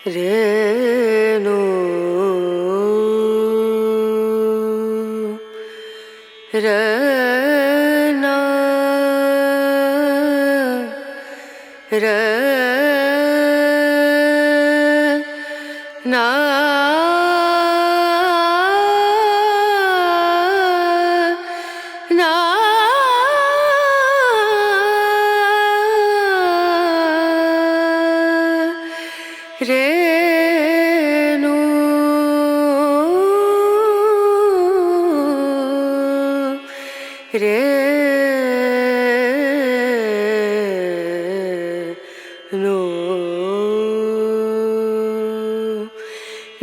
Renu Rana Rana Renu Renu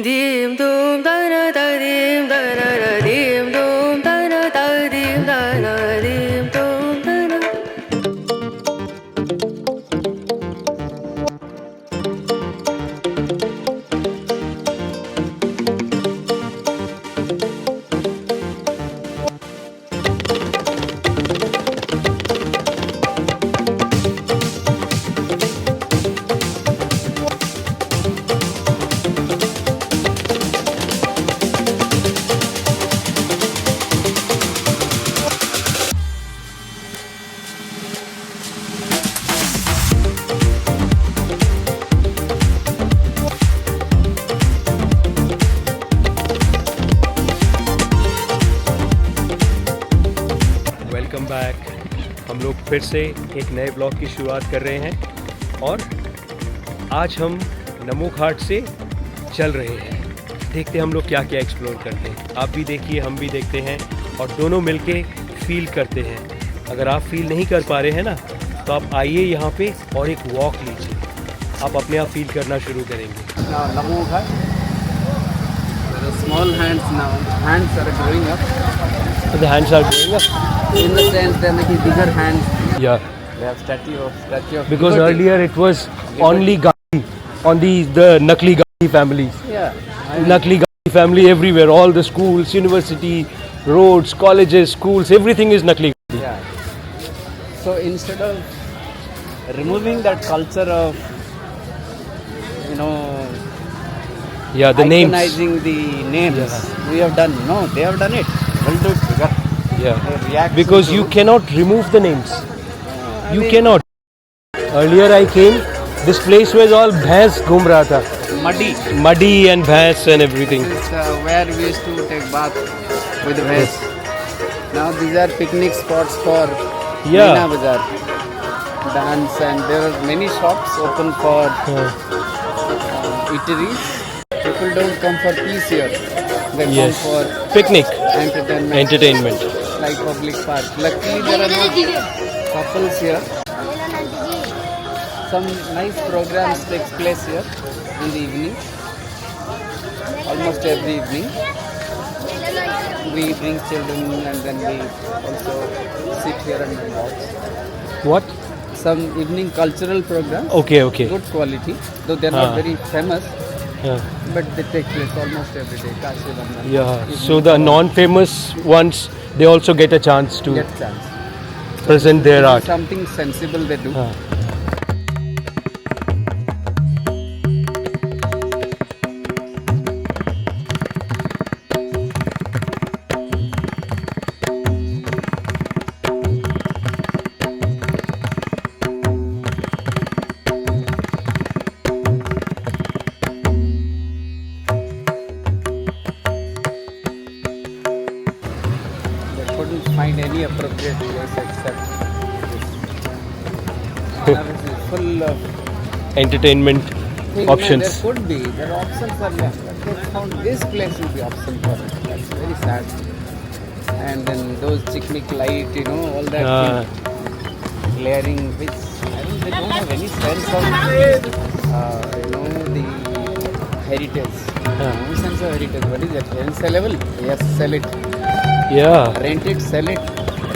Dim dum dana da dim dana da dim dum dana da dim dana dim dum dana. Welcome back. हम लोग फिर से एक नए blog की शुरुआत कर रहे हैं और आज हम नमो घाट से चल रहे हैं। देखते हैं हम लोग क्या क्या एक्सप्लोर करते हैं। आप भी देखिए, हम भी देखते हैं और दोनों मिलके फील करते हैं। अगर आप फील नहीं कर पा रहे हैं ना, तो आप आइए यहाँ पे और एक वॉक लीजिए, आप अपने आप फील करना शुरू करेंगे। NaMo Ghat. There are small hands now. Hands are growing up. The hands are going up. In the sense they are making bigger hands. Yeah. They have statue of Because liberty. earlier it was only Ghaat, on the Nakli Ghaat families. Yeah. Nakli Ghaat family everywhere. All the schools, university, roads, colleges, schools, everything is Nakli Ghaat. Yeah. So instead of removing that culture of, Yeah, the names. iconizing the names, Yeah. we have done. No, they have done it. We'll do it bigger. Yeah. Reaction Because to- you cannot remove the names. I You mean, cannot. Earlier I came, this place was all bhais ghum raha tha. muddy. Muddy and bhais and everything. This is where we used to take bath with vase. Now these are picnic spots for Yeah. Meena Bazaar, dance, and there are many shops open for eateries. People don't come for peace here; they Yes. come for Picnic. entertainment, Entertainment. like public park. Luckily, there are no couples here. Some nice programs takes place here in the evening, almost every evening. We bring children and then we also sit here and watch. What? Some evening cultural programs, Okay, okay. good quality, though they're not very famous, Yeah. but they take place almost every day. Kashi, Banaras, Yeah. evening So the non-famous ones, they also get a chance to get chance. present their This is art. something sensible they do. Couldn't find any appropriate place except this. Banaras is full of Entertainment things. options. There could be. There are options are left. But they found this place will be option for it. That's very sad. And then those chickmick light, all that thing, glaring, which they don't have any sense of, the heritage. No sense of heritage. What is it? Sellable? Yes, sell it. Yeah. Rent it, sell it,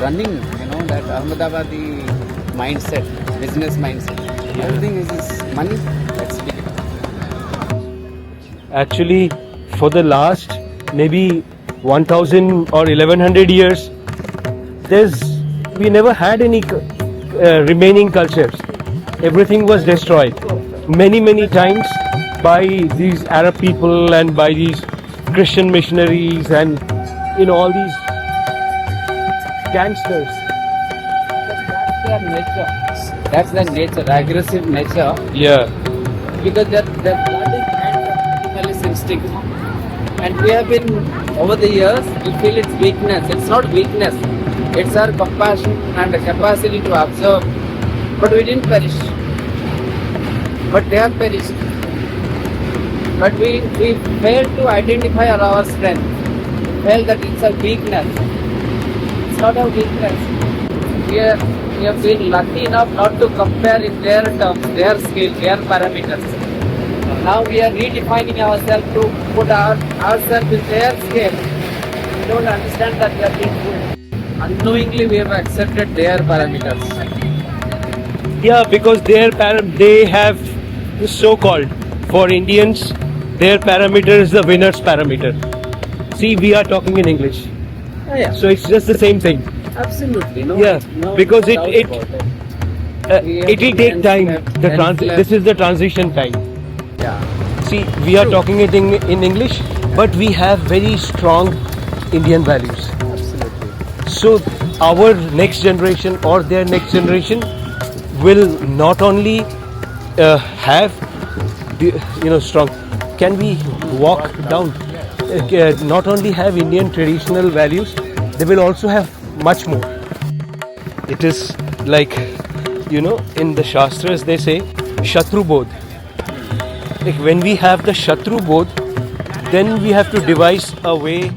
running, that Ahmedabadi mindset, business mindset. Everything is money. Let's pick it up. Actually, for the last maybe 1000 or 1100 years, we never had any remaining cultures. Everything was destroyed. Many times by these Arab people and by these Christian missionaries and all these gangsters. That's their nature. That's their nature, aggressive nature. Yeah. Because their blood is animalist instinct. And we have been, over the years, we feel its weakness. It's not weakness. It's our compassion and the capacity to observe. But we didn't perish. But they have perished. But we failed to identify our strength. We felt that it's a weakness. It's not a weakness. We have been lucky enough not to compare in their terms, their scale, their parameters. Now we are redefining ourselves to put ourselves in their scale. We don't understand that we are being put. Unknowingly we have accepted their parameters. Yeah, because they have the so-called, for Indians, their parameter is the winner's parameter. See, we are talking in English. Yeah. So it's just the same thing. Absolutely. Because it will take time. This is the transition time. Yeah. See, we are talking it in English, but we have very strong Indian values. Absolutely. So our next generation or their next generation will not only have strong. Can we walk down? Not only have Indian traditional values, they will also have much more. It is like, in the Shastras they say Shatru Bodh. Like when we have the Shatru Bodh, then we have to devise a way.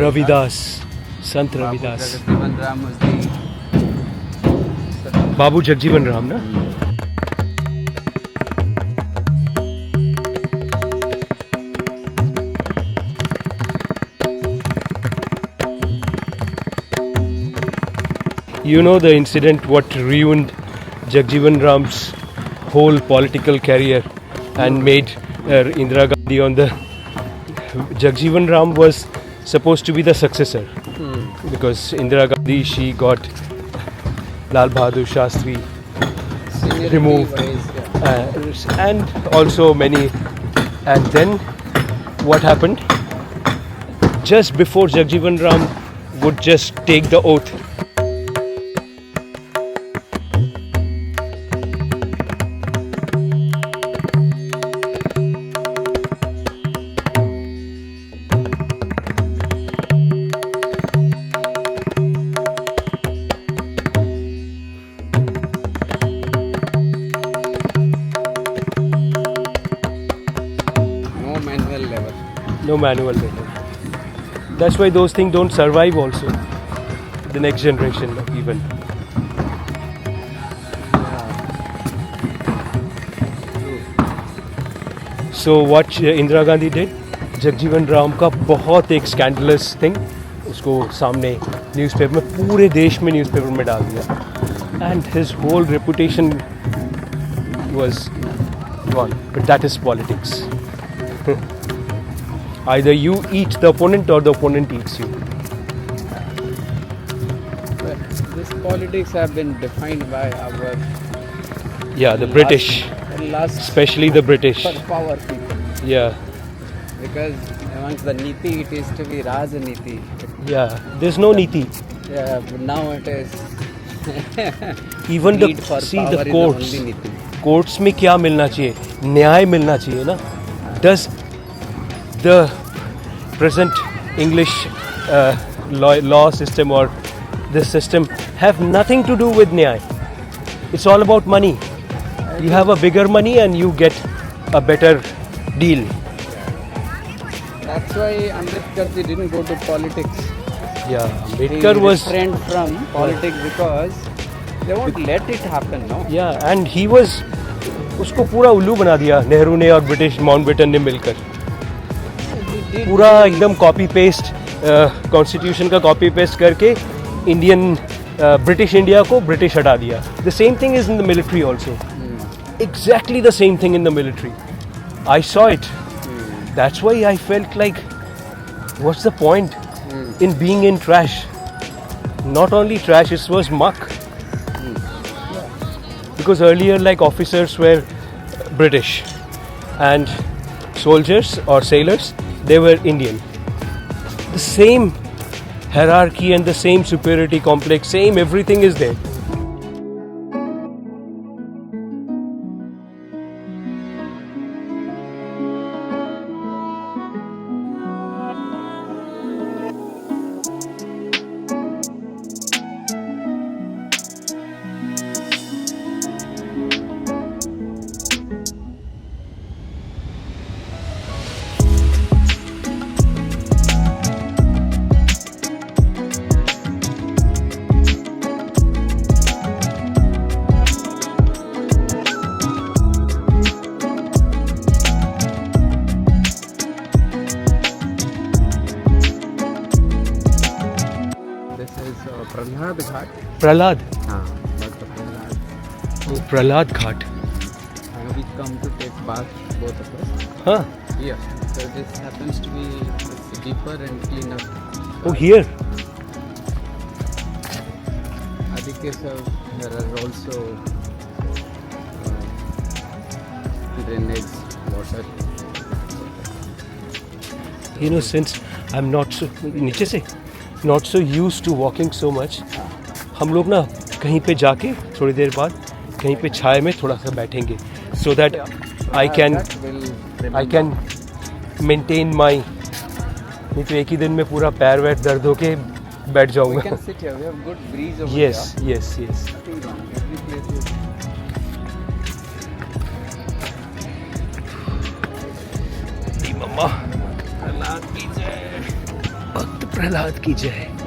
Ravidas, Sant Ravidas. Babu Jagjivan Ram, na? You know the incident what ruined Jagjivan Ram's whole political career and made Indira Gandhi on the... Jagjivan Ram was supposed to be the successor because Indira Gandhi, she got Lal Bahadur Shastri removed and also many, and then what happened just before Jagjivan Ram would just take the oath, No manual method. That's why those things don't survive also. The next generation even. So what Indira Gandhi did, Jagjivan Ram का बहुत एक scandalous thing उसको सामने newspaper में पूरे देश में newspaper में डाल दिया and his whole reputation was gone but that is politics either you eat the opponent or the opponent eats you. But this politics have been defined by our The British, last especially the British. power people. Yeah. Because amongst the niti, it is to be Rajaniti. Yeah, there's no niti. Yeah, but now it is. Even Need for see power the is courts. only niti. Courts में क्या मिलना चाहिए? न्याय मिलना चाहिए ना? Does the present English law system or this system have nothing to do with nyay? It's all about money. You have a bigger money and you get a better deal. That's why Ambedkar ji didn't go to politics. Yeah, He Ambedkar was refrained from politics because they won't let it happen, no? yeah, and he was उसको पूरा उल्लू बना दिया नेहरू ने और British Mountbatten ने मिलकर पूरा एकदम कॉपी पेस्ट कॉन्स्टिट्यूशन का कॉपी पेस्ट करके इंडियन ब्रिटिश इंडिया को ब्रिटिश हटा दिया the same thing is in the military also exactly the same thing in the military. I saw it. That's why I felt like, what's the point in being in trash? Not only trash, it was muck. Because earlier, like officers were British and soldiers or sailors, they were Indian. The same hierarchy and the same superiority complex, same everything is there. Prahlaad Ghat. Prahlaad. Dr. Prahlaad. Oh, Prahlaad Ghat. We come to take bath, both of us. Huh? Here. So this happens to be deeper and cleaner. Oh, here. Adikesa, there are also drainage water. You know, since I'm not so नीचे से not so used to walking so much, हम लोग ना कहीं पे जाके थोड़ी देर बाद कहीं पे छाया में थोड़ा सा बैठेंगे so that I can maintain my नहीं तो एक ही दिन में पूरा पैर वैर दर्द होके बैठ We जाऊंगा. can sit here. We have good breeze over Yes, here. yes, yes. Nothing wrong. Every place is. मम्मा प्रहलाद की जय, भक्त प्रहलाद की जय.